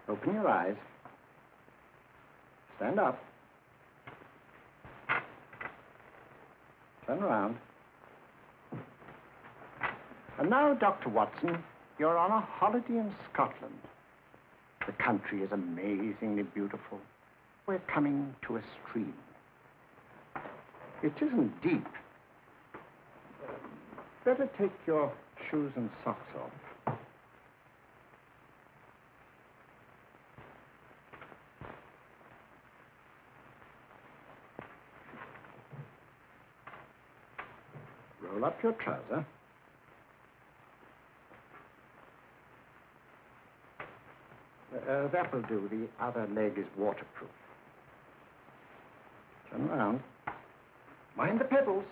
Open your eyes. Stand up. Turn around. And now, Dr. Watson, you're on a holiday in Scotland. The country is amazingly beautiful. We're coming to a stream. It isn't deep. Better take your shoes and socks off. Roll up your trouser. That will do. The other leg is waterproof. Turn around. Mind the pebbles.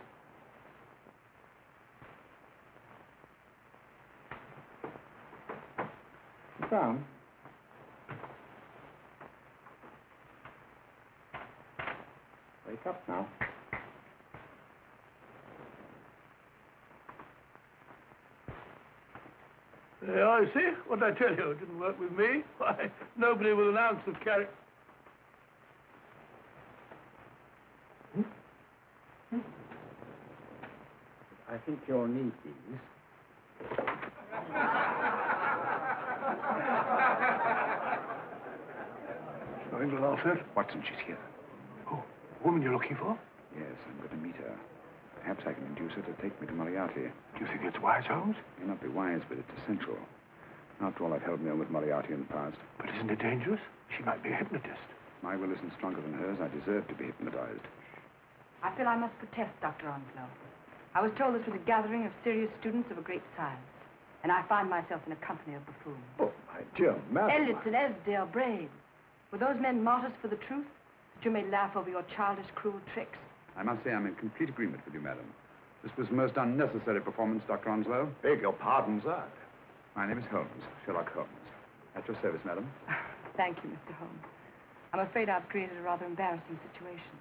Sit down. Wake up now. I see. What did I tell you? It didn't work with me. Why, nobody with an ounce of character. I think you'll need these. Going to Lawford? Watson, she's here. Oh, woman you're looking for? Yes, I'm going to meet her. Perhaps I can induce her to take me to Moriarty. Do you think it's wise, Holmes? It may not be wise, but it's essential. After all, I've held my own with Moriarty in the past. But isn't it dangerous? She might be a hypnotist. My will isn't stronger than hers. I deserve to be hypnotized. I feel I must protest, Dr. Onslow. I was told this was a gathering of serious students of a great science, and I find myself in a company of buffoons. Oh, my dear madam. Elliots and Esdale brave. Were those men martyrs for the truth? That you may laugh over your childish, cruel tricks? I must say I'm in complete agreement with you, madam. This was a most unnecessary performance, Dr. Onslow. Beg your pardon, sir. My name is Holmes, Sherlock Holmes. At your service, madam. Thank you, Mr. Holmes. I'm afraid I've created a rather embarrassing situation.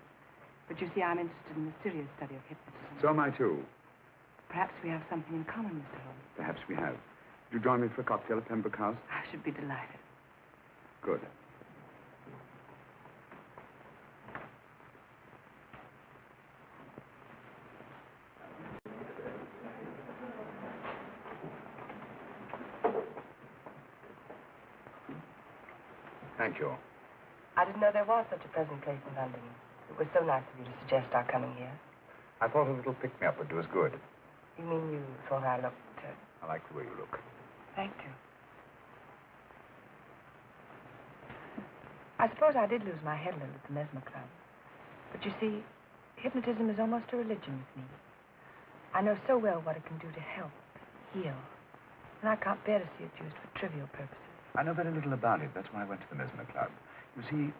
But you see, I'm interested in the serious study of hypnotism. So am I, too. Perhaps we have something in common, Mr. Holmes. Perhaps we have. Would you join me for a cocktail at Pembroke House? I should be delighted. Good. Thank you. I didn't know there was such a pleasant place in London. It was so nice of you to suggest our coming here. I thought a little pick-me-up would do us good. You mean you thought I looked... I like the way you look. Thank you. I suppose I did lose my head a little at the Mesmer Club. But you see, hypnotism is almost a religion with me. I know so well what it can do to help, heal. And I can't bear to see it used for trivial purposes. I know very little about it. That's why I went to the Mesmer Club. You see,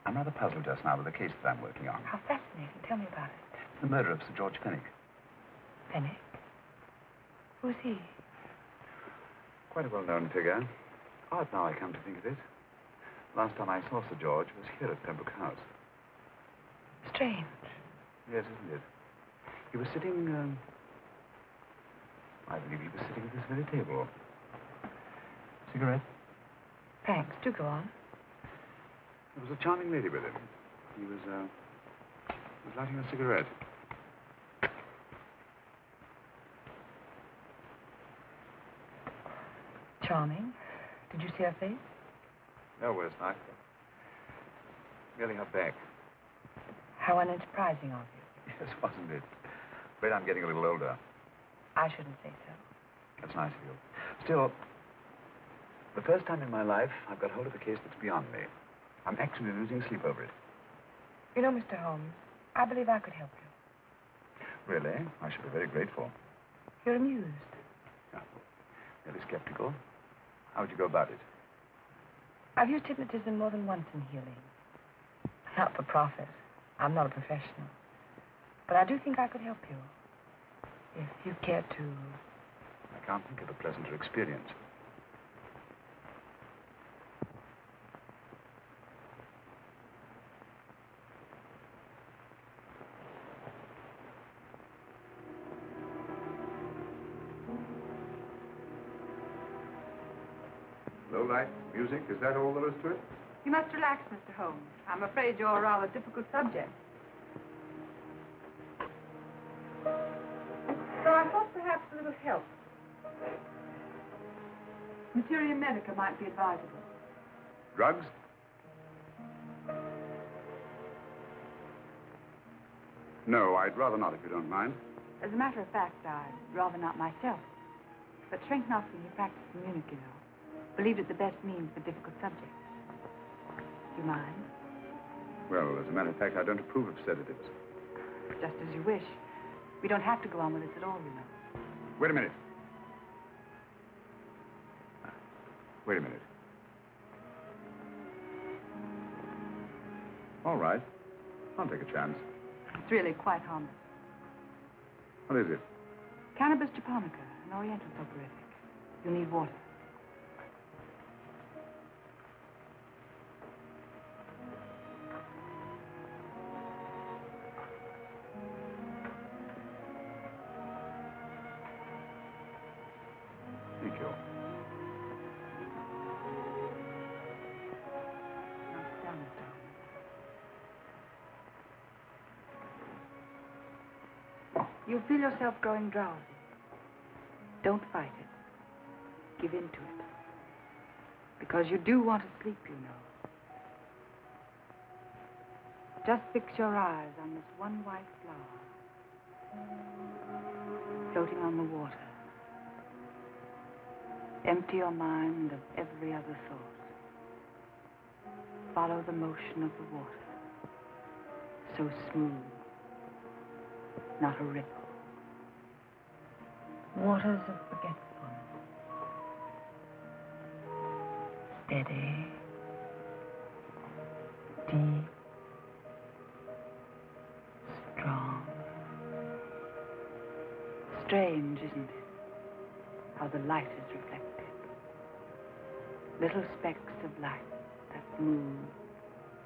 I'm rather puzzled just now with the case that I'm working on. How fascinating. Tell me about it. The murder of Sir George Fenwick. Fenwick? Who's he? Quite a well-known figure. Odd now I come to think of it. Last time I saw Sir George was here at Pembroke House. Strange. Yes, isn't it? He was sitting, I believe he was sitting at this very table. Cigarette? Thanks. Do go on. There was a charming lady with him. He was lighting a cigarette. Charming. Did you see her face? No, worse not. Merely her back. How unenterprising of you. Yes, wasn't it? Afraid I'm getting a little older. I shouldn't say so. That's nice of you. Still, the first time in my life, I've got hold of a case that's beyond me. I'm actually losing sleep over it. You know, Mr. Holmes, I believe I could help you. Really? I should be very grateful. You're amused. Yeah. Really skeptical. How would you go about it? I've used hypnotism more than once in healing. Not for profit. I'm not a professional. But I do think I could help you. If you care to... I can't think of a pleasanter experience. Low light, music, is that all there is to it? You must relax, Mr. Holmes. I'm afraid you're a rather difficult subject. So I thought perhaps a little help. Materia medica might be advisable. Drugs? No, I'd rather not, if you don't mind. As a matter of fact, I'd rather not myself. But Schrenknoff, when he practiced in Munich, you know, believed it the best means for difficult subjects. Do you mind? Well, as a matter of fact, I don't approve of sedatives. Just as you wish. We don't have to go on with this at all, you know. Wait a minute. Wait a minute. All right. I'll take a chance. It's really quite harmless. What is it? Cannabis japonica, an oriental soporific. You'll need water. Thank you. Now sit down, Mr. Holmes. You'll feel yourself growing drowsy. Don't fight it. Give in to it. Because you do want to sleep, you know. Just fix your eyes on this one white flower floating on the water. Empty your mind of every other thought. Follow the motion of the water. So smooth. Not a ripple. Waters of forgetfulness. Steady. Deep. Strong. Strange, isn't it? How the light is reflected. Little specks of light that move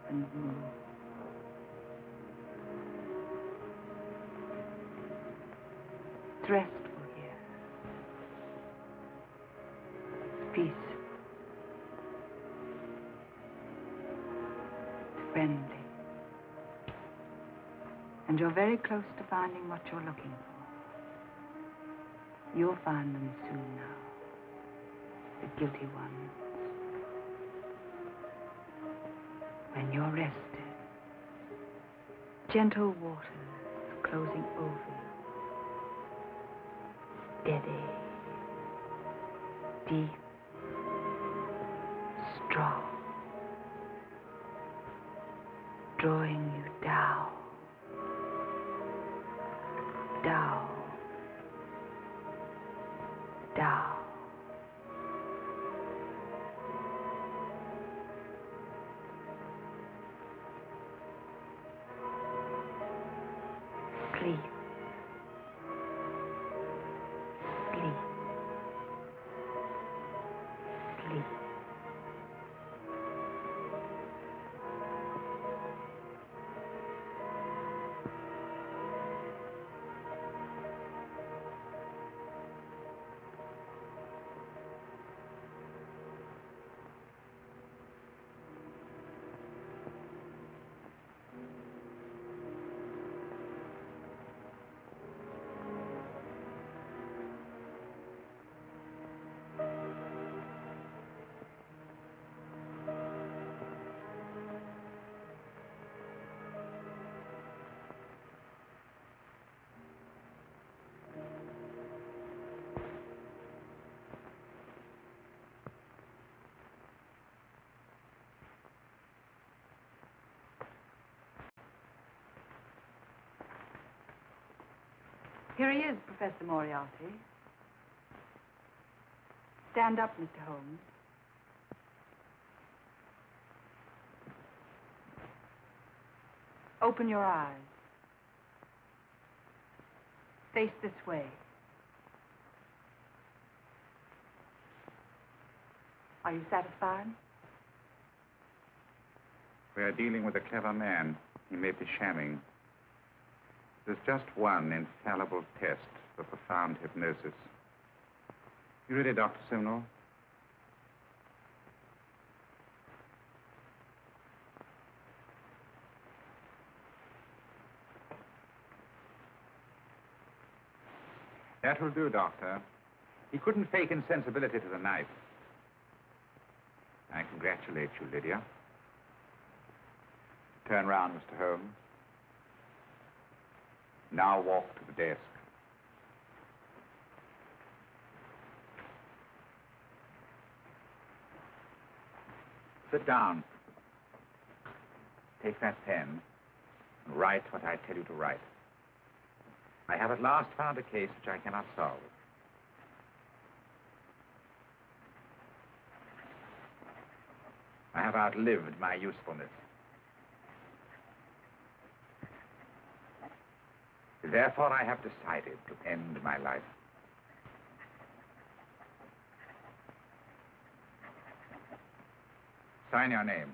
and move. It's restful here. It's peaceful. It's friendly. And you're very close to finding what you're looking for. You'll find them soon now. The guilty ones. When you're rested, gentle waters closing over you. Steady, deep, strong, drawing you down, down, down. Sleep. Sleep. Sleep. Here he is, Professor Moriarty. Stand up, Mr. Holmes. Open your eyes. Face this way. Are you satisfied? We are dealing with a clever man. He may be shamming. There's just one infallible test for profound hypnosis. You ready, Dr. Simnel? That will do, Doctor. He couldn't fake insensibility to the knife. I congratulate you, Lydia. Turn round, Mr. Holmes. Now walk to the desk. Sit down. Take that pen and write what I tell you to write. I have at last found a case which I cannot solve. I have outlived my usefulness. Therefore, I have decided to end my life. Sign your name.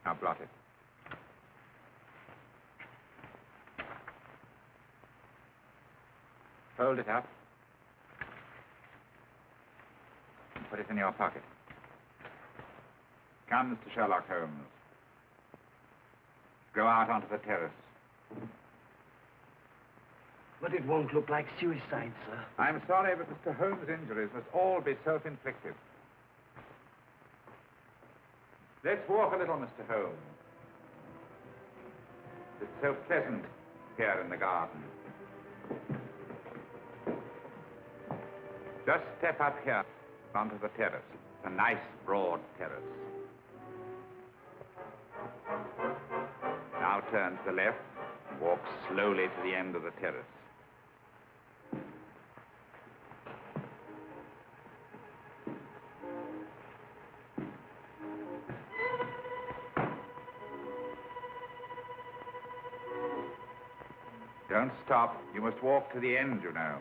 Now blot it. Fold it up and put it in your pocket. Come, Mr. Sherlock Holmes. Go out onto the terrace. But it won't look like suicide, sir. I'm sorry, but Mr. Holmes' injuries must all be self-inflicted. Let's walk a little, Mr. Holmes. It's so pleasant here in the garden. Just step up here onto the terrace. It's a nice, broad terrace. Now turn to the left. Walk slowly to the end of the terrace. Don't stop. You must walk to the end, you know.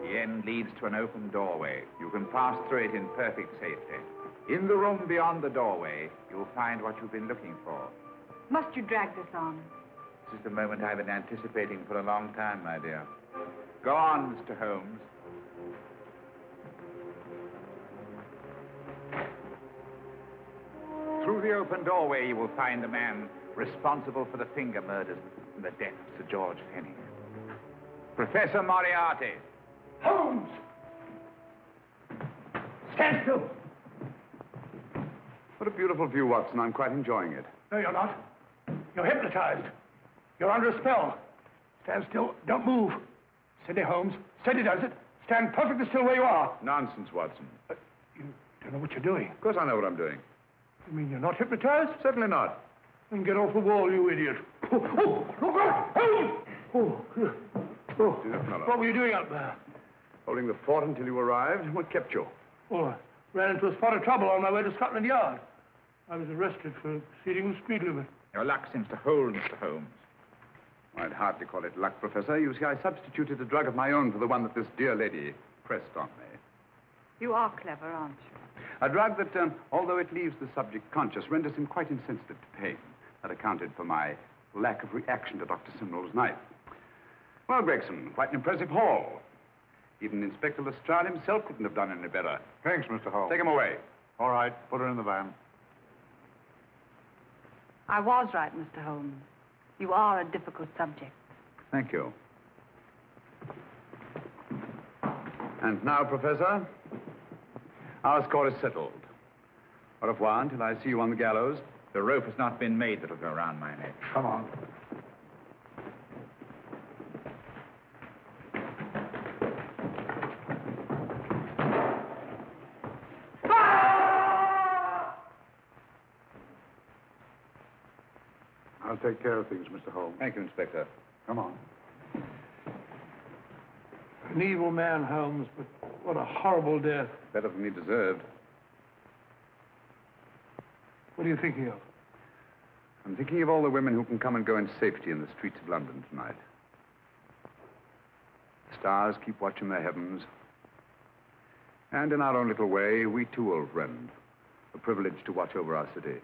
The end leads to an open doorway. You can pass through it in perfect safety. In the room beyond the doorway, you'll find what you've been looking for. Must you drag this on? This is the moment I've been anticipating for a long time, my dear. Go on, Mr. Holmes. Through the open doorway, you will find the man responsible for the finger murders and the death of Sir George Fenning. Professor Moriarty. Holmes! Stand still. What a beautiful view, Watson. I'm quite enjoying it. No, you're not. You're hypnotized. You're under a spell. Stand still. Don't move. Steady, Holmes. Steady does it. Stand perfectly still where you are. Nonsense, Watson. You don't know what you're doing. Of course I know what I'm doing. You mean you're not hypnotized? Certainly not. Then get off the wall, you idiot. Oh, look out! Oh, what were you doing up there? Holding the fort until you arrived. What kept you? Oh, I ran into a spot of trouble on my way to Scotland Yard. I was arrested for exceeding the speed limit. Your luck seems to hold, Mr. Holmes. I'd hardly call it luck, Professor. You see, I substituted a drug of my own for the one that this dear lady pressed on me. You are clever, aren't you? A drug that, although it leaves the subject conscious, renders him quite insensitive to pain. That accounted for my lack of reaction to Dr. Simnel's knife. Well, Gregson, quite an impressive haul. Even Inspector Lestrade himself couldn't have done any better. Thanks, Mr. Holmes. Take him away. All right, put her in the van. I was right, Mr. Holmes. You are a difficult subject. Thank you. And now, Professor, our score is settled. Au revoir until I see you on the gallows. The rope has not been made that'll go around my neck. Come on. I'll take care of things, Mr. Holmes. Thank you, Inspector. Come on. An evil man, Holmes, but what a horrible death. Better than he deserved. What are you thinking of? I'm thinking of all the women who can come and go in safety in the streets of London tonight. The stars keep watch in the heavens. And in our own little way, we too, old friend, are privileged to watch over our city.